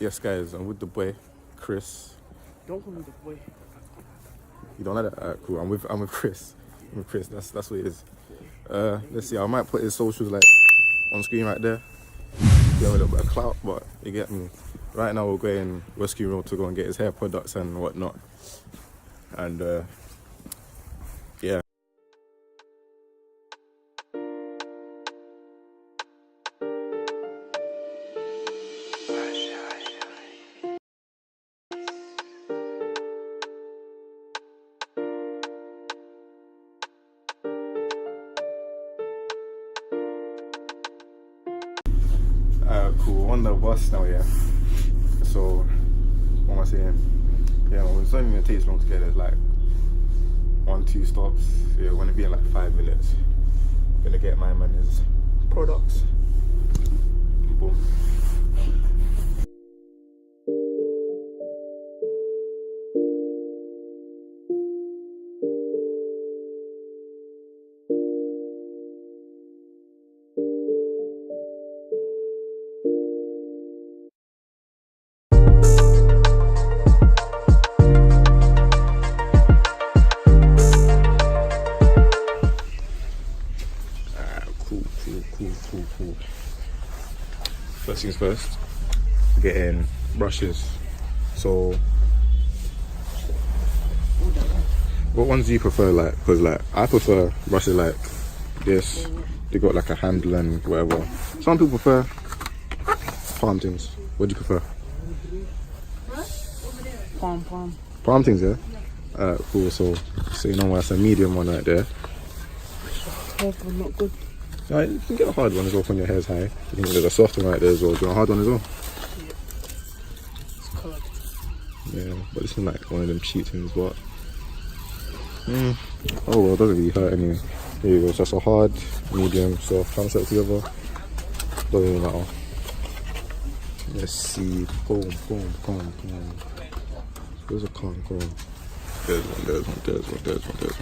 Yes, guys, I'm with the boy, Chris. Don't call me the boy. You don't like that? Alright, cool. I'm with Chris. I'm with Chris. That's what it is. Let's see. I might put his socials like on screen right there. Give him a little bit of clout, but you get me. Right now we're going Rescue Road to go and get his hair products and whatnot. And yeah. Cool. On the bus now, yeah. So, what am I saying? Yeah, well, it's only gonna take long to get there. It's like 1-2 stops. Yeah, we're gonna be in like 5 minutes. Gonna get my man his products. Boom. Cool. First things first, getting brushes. So, what ones do you prefer? Like, because like I prefer brushes like this. They got like a handle and whatever. Some people prefer palm things. What do you prefer? Palm things, yeah. Cool. So you know what? That's a medium one right there. Hard one, not good. Right, you can get a hard one as well when your hair's high. You can get a soft one right there as well. Do you want a hard one as well? Yeah. It's coloured. Yeah, but this is like one of them cheap things, but oh well, it doesn't really hurt anyway. Here you go, so that's a hard, medium, soft, trying to set it together. Doesn't really matter. Let's see. Boom. There's a comb. There's one.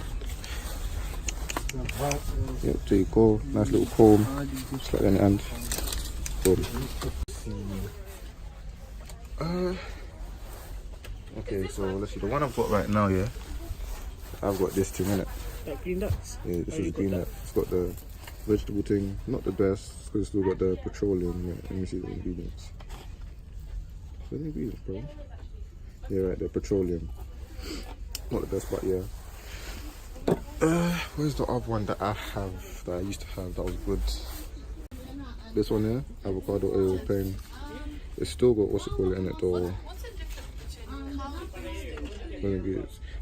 Yep, there you go. Nice little comb. Just like that in the end. Boom. Okay, so let's see. The one I've got right now, yeah. I've got this thing in it. That green nuts? Yeah, this is green nut. It's got the vegetable thing. Not the best, because it's still got the petroleum. Yeah, let me see the ingredients. What's the ingredients, bro? Yeah, right there, petroleum. Not the best, but yeah. Where's the other one that I used to have that was good? This one here, avocado oil plain. It's still got what's it called in it though.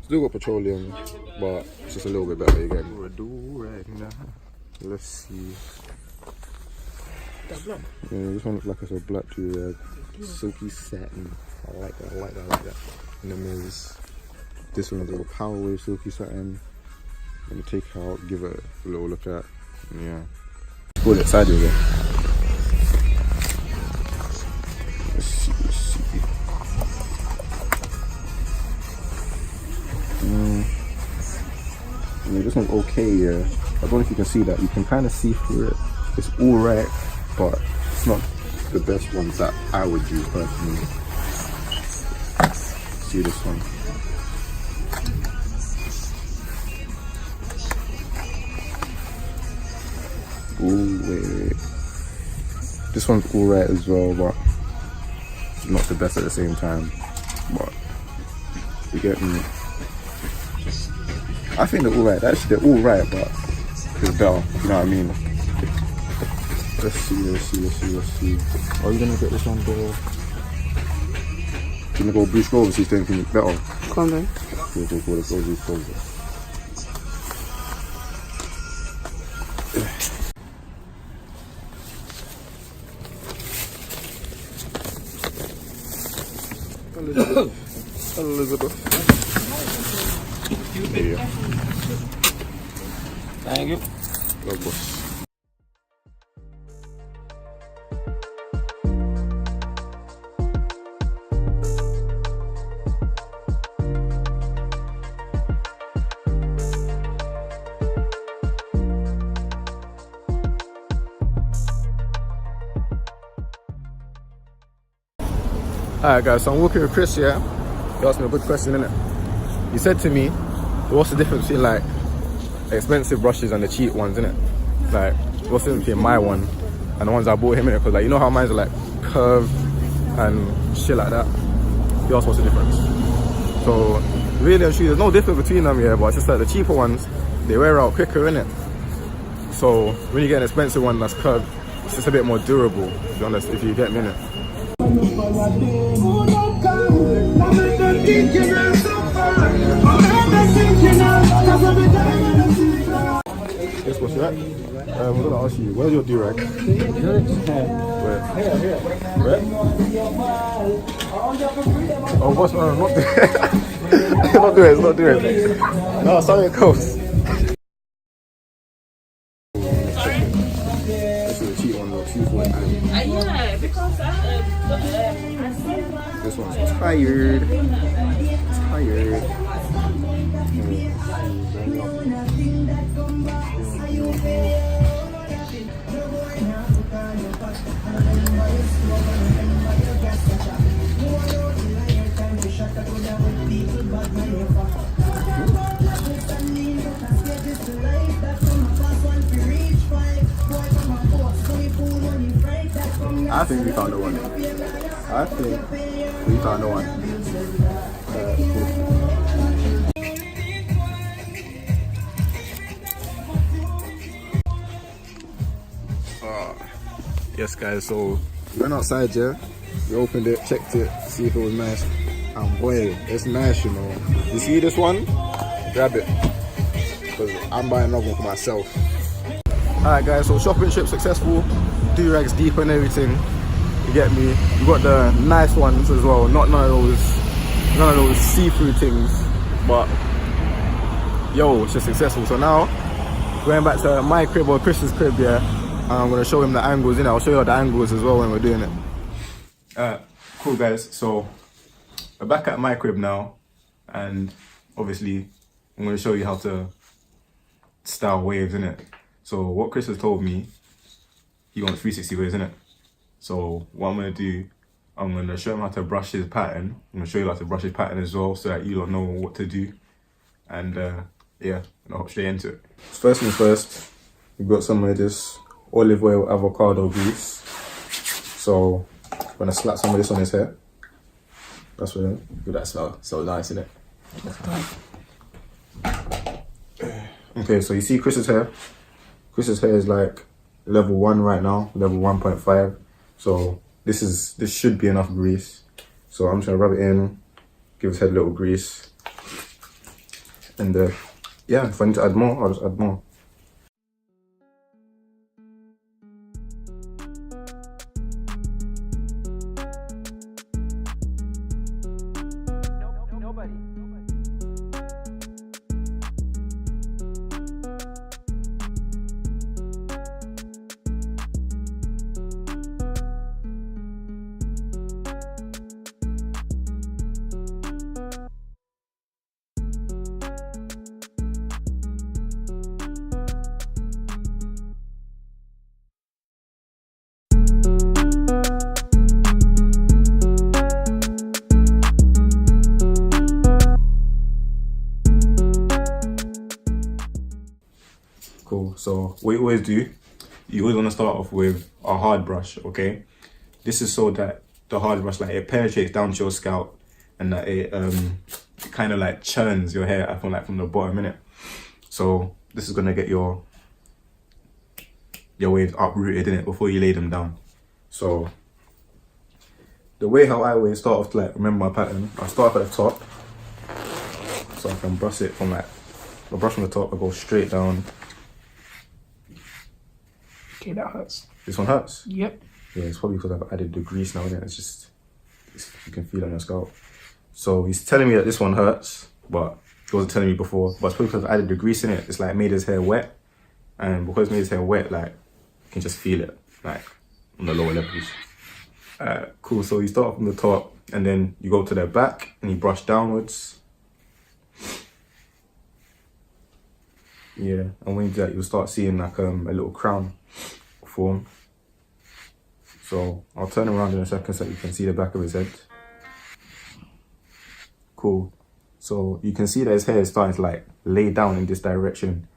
Still got petroleum, but it's just a little bit better again. We're doing right now. Let's see. That black? Yeah, this one looks like it's a black to silky satin. I like that. And then there's this one's a power wave silky satin. Let me take it out, give it a little look at. Yeah. Pull it sideways there. Let's see. Yeah, this one's okay, yeah. I don't know if you can see that. You can kind of see through it. It's alright, but it's not the best ones that I would use personally. See this one. Ooh, wait. This one's alright as well, but not the best at the same time. But you get me. I think they're alright. Actually, they're alright, but it's better. You know what I mean? Let's see. Are you gonna get this one, bro? You gonna go Bruce Rover, see if anything is better? Come on then. Cool. Let's go Bruce Rover. Elizabeth. There you go. Thank you. Go, boss. Alright guys, so I'm walking with Chris, yeah? He asked me a good question, innit? He said to me, what's the difference between like expensive brushes and the cheap ones, innit? Like, what's the difference between my one and the ones I bought him, innit? Because like, you know how mine's are like curved and shit like that? He asked what's the difference. So, really and truly, there's no difference between them, yeah, but it's just like the cheaper ones, they wear out quicker, innit? So, when you get an expensive one that's curved, it's just a bit more durable, to be honest, if you get me, innit? Yes, what's that? We're gonna ask you, where's your do-rag? Where? Where? Oh, what's not not do it, not do it. No, sorry, it goes. This is a cheap one, though, 249. Yeah, because This one's tired. Tired. I think we found the one. I think we found the one. Yes guys, so we went outside, yeah? We opened it, checked it, see if it was nice. And boy, it's nice, you know. You see this one? Grab it. Because I'm buying another one for myself. Alright guys, so shopping trip successful. Do-rags deep and everything. You get me? You got the nice ones as well, not none of those see-through things. But yo, it's just successful. So now going back to my crib or Chris's crib, yeah. I'm gonna show him the angles, I'll show you the angles as well when we're doing it. Cool guys, so we're back at my crib now, and obviously I'm gonna show you how to style waves, innit? So what Chris has told me, he wants 360 waves, innit? So what I'm gonna do, I'm gonna show him how to brush his pattern. I'm gonna show you how to brush his pattern as well, so that you don't know what to do. And yeah, I'll hop straight into it. First things first, we've got some of this olive oil avocado grease. So I'm gonna slap some of this on his hair. That's what that smell. So nice, isn't it? Okay, so you see Chris's hair. Chris's hair is like level 1 right now, level 1.5. So this should be enough grease. So I'm just gonna rub it in, give his head a little grease. And yeah, if I need to add more, I'll just add more. Cool, so what you always do, you always want to start off with a hard brush, okay? This is so that the hard brush, like, it penetrates down to your scalp and that it kind of like churns your hair from the bottom, innit? So this is gonna get your waves uprooted, innit, before you lay them down. So the way how I always start off to like remember my pattern, I start off at the top, so I can brush it from like, I brush from the top, I go straight down. Okay, that hurts. This one hurts? Yep. Yeah, it's probably because I've added the grease now, innit? You can feel it on your scalp. So he's telling me that this one hurts, but he wasn't telling me before. But it's probably because I've added the grease in it. It's like made his hair wet. And because it made his hair wet, like, you can just feel it, like, on the lower levels. Cool, so you start off from the top, and then you go to the back, and you brush downwards. Yeah, and when you do that, you'll start seeing like a little crown form. So I'll turn around in a second so you can see the back of his head. Cool. So you can see that his hair is starting to like lay down in this direction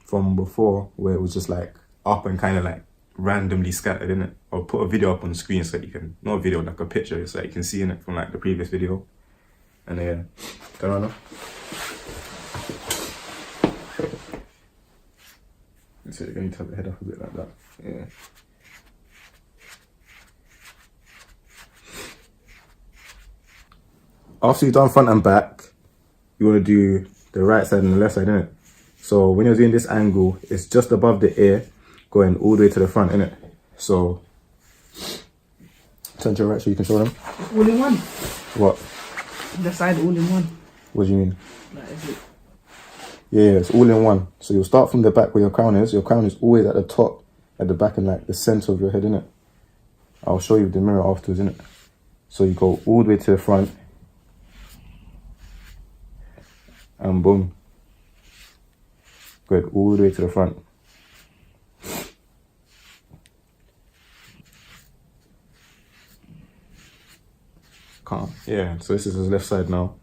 from before, where it was just like up and kind of like randomly scattered in it. I'll put a video up on the screen so that you can, not a video, like a picture, so that you can see in it from like the previous video. And yeah, turn around now. So you're going to have the head up a bit like that. Yeah. After you've done front and back, you want to do the right side and the left side, innit? So when you're doing this angle, it's just above the ear, going all the way to the front, innit? So turn to your right so you can show them. All in one. What? The side all in one. What do you mean? Like, is it? Yeah, it's all in one. So you'll start from the back where your crown is. Your crown is always at the top, at the back and like the center of your head, innit? I'll show you with the mirror afterwards, innit? So you go all the way to the front. And boom. Good, all the way to the front. Calm. Yeah, so this is his left side now.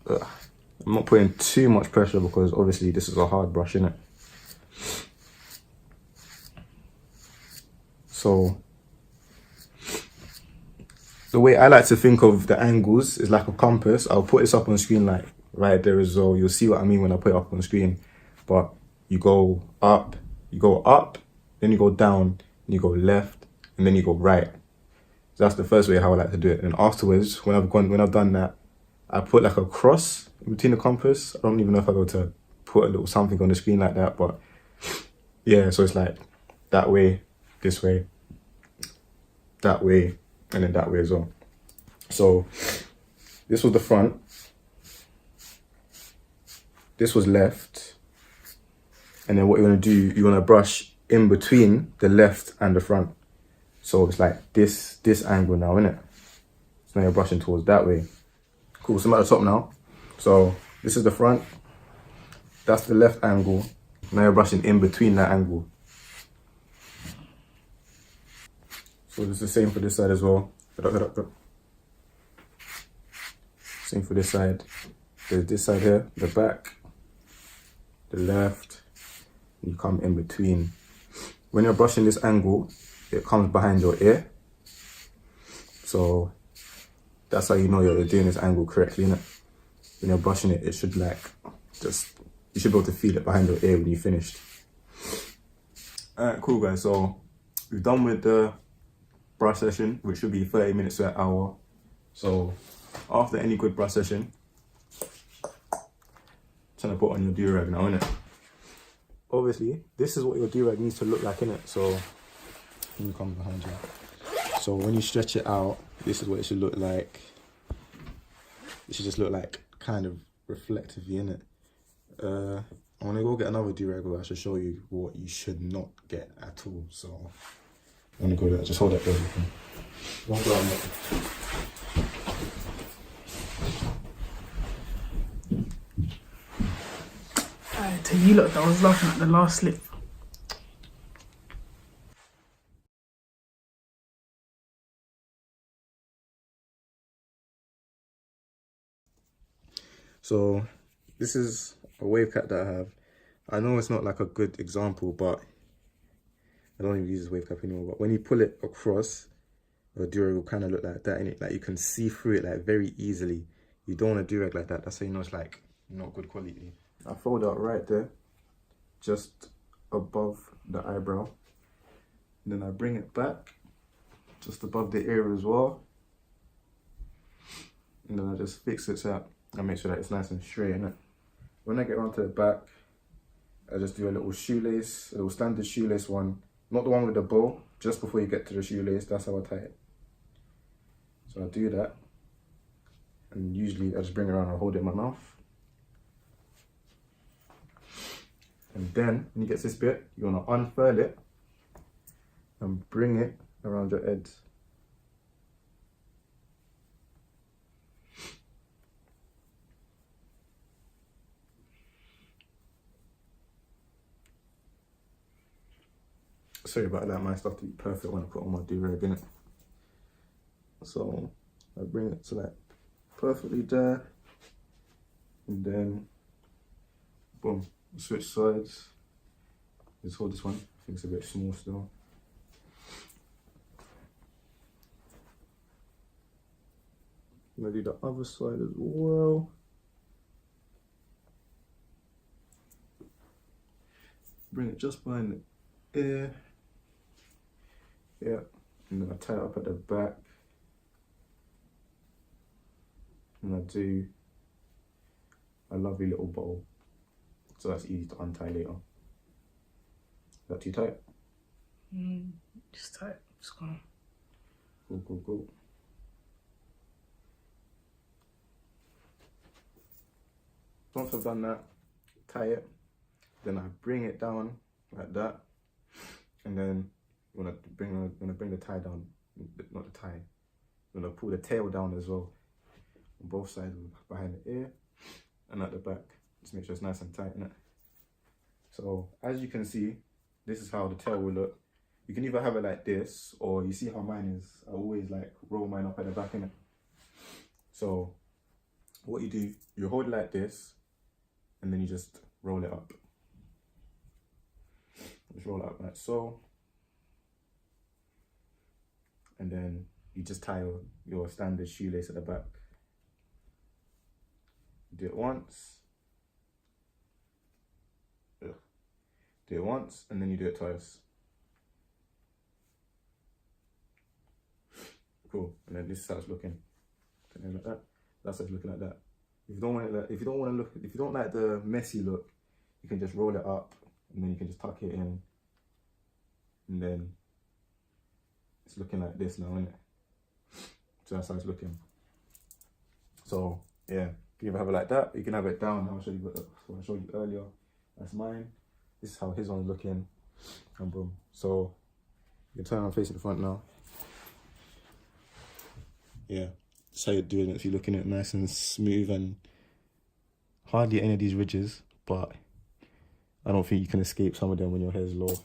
Ugh. I'm not putting too much pressure because obviously this is a hard brush, innit? So the way I like to think of the angles is like a compass. I'll put this up on screen like right there as well. You'll see what I mean when I put it up on screen. But you go up, then you go down, and you go left, and then you go right. So that's the first way how I like to do it. And afterwards, when I've done that, I put like a cross in between the compass. I don't even know if I go to put a little something on the screen like that, but yeah, so it's like that way, this way, that way, and then that way as well. So this was the front, this was left, and then what you want to do, you want to brush in between the left and the front. So it's like this angle now, innit? So now you're brushing towards that way. Cool, so I'm at the top now. So this is the front, that's the left angle. Now you're brushing in between that angle. So it's the same for this side as well. Same for this side. There's this side here, the back, the left, and you come in between. When you're brushing this angle, it comes behind your ear. So that's how you know you're doing this angle correctly, innit? When you're brushing it, it should like you should be able to feel it behind your ear when you finished. Alright, cool guys, so we're done with the brush session, which should be 30 minutes to an hour. So after any good brush session, trying to put on your do-rag now, innit? Obviously, this is what your do-rag needs to look like, innit? So let me come behind you. So when you stretch it out, this is what it should look like. It should just look like kind of reflectively, innit? I'm gonna go get another do-rag where I should show you what you should not get at all. So I'm gonna go there, just hold that there. Don't go on that. To you lot, I was laughing at the last slip. So this is a wave cap that I have. I know it's not like a good example, but I don't even use this wave cap anymore. But when you pull it across, the do-rag will kind of look like that, innit? Like you can see through it like very easily. You don't want a do-rag like that. That's how you know it's like not good quality. I fold out right there, just above the eyebrow. And then I bring it back, just above the ear as well. And then I just fix it so I make sure that it's nice and straight, innit? When I get around to the back, I just do a little shoelace, a little standard shoelace one. Not the one with the bow, just before you get to the shoelace, that's how I tie it. So I do that. And usually I just bring it around and hold it in my mouth. And then, when you get to this bit, you want to unfurl it and bring it around your head. Sorry about that, my stuff to be perfect when I put on my do-rag, innit? So I bring it to like perfectly there, and then boom, switch sides. Just hold this one. I think it's a bit small still. I'm gonna do the other side as well. Bring it just behind the ear. Yeah, and then I tie it up at the back. And I do a lovely little bow, so that's easy to untie later. Is that too tight? Just tight. Just gonna. Cool, cool, cool. Once I've done that, tie it, then I bring it down like that, and then when I bring the tie down, not the tie, when I pull the tail down as well, on both sides behind the ear and at the back, just make sure it's nice and tight, innit? So as you can see, this is how the tail will look. You can either have it like this, or you see how mine is. I always like roll mine up at the back, innit? So what you do, you hold it like this, and then you just roll it up. Just roll it up like so. And then you just tie your standard shoelace at the back. Do it once. Ugh. Do it once, and then you do it twice. Cool. And then this is how it's looking. Something like that. That's how it's looking like that. If you don't want it, if you don't like the messy look, you can just roll it up, and then you can just tuck it in, and then it's looking like this now, isn't it? So that's how it's looking. So yeah, you can either have it like that, you can have it down. I'll show you what I showed you earlier. That's mine. This is how his one's looking, and boom. So you can turn around facing the front now. Yeah, that's how you're doing it. If you're looking at it nice and smooth and hardly any of these ridges, but I don't think you can escape some of them when your hair's low.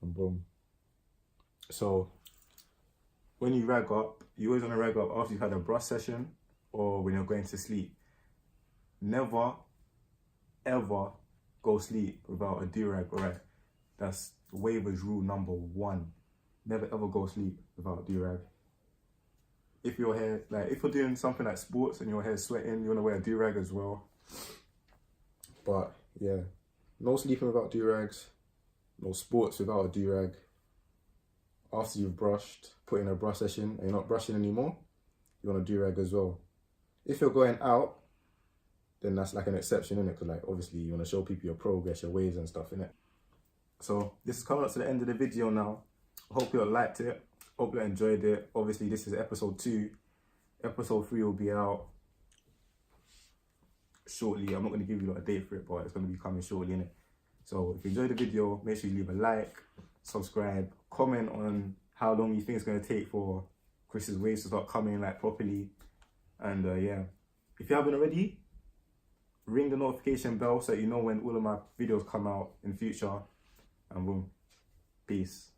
And boom. So when you rag up, you always want to rag up after you've had a brush session or when you're going to sleep. Never, ever go sleep without a do-rag, alright? That's waivers rule number 1. Never ever go sleep without a do-rag. If your hair, like if you're doing something like sports and your hair's sweating, you want to wear a do-rag as well. But yeah, no sleeping without do-rags, no sports without a do-rag. After you've brushed, put in a brush session and you're not brushing anymore, you want a do-rag as well. If you're going out, then that's like an exception, innit? Because like obviously you want to show people your progress, your waves and stuff, innit? So this is coming up to the end of the video now. I hope you all liked it. Hope you enjoyed it. Obviously this is episode 2. Episode 3 will be out shortly. I'm not going to give you a date for it, but it's going to be coming shortly, innit? So if you enjoyed the video, make sure you leave a like, subscribe, comment on how long you think it's going to take for Chris's waves to start coming like properly. And yeah, if you haven't already, ring the notification bell so you know when all of my videos come out in future. And boom, peace.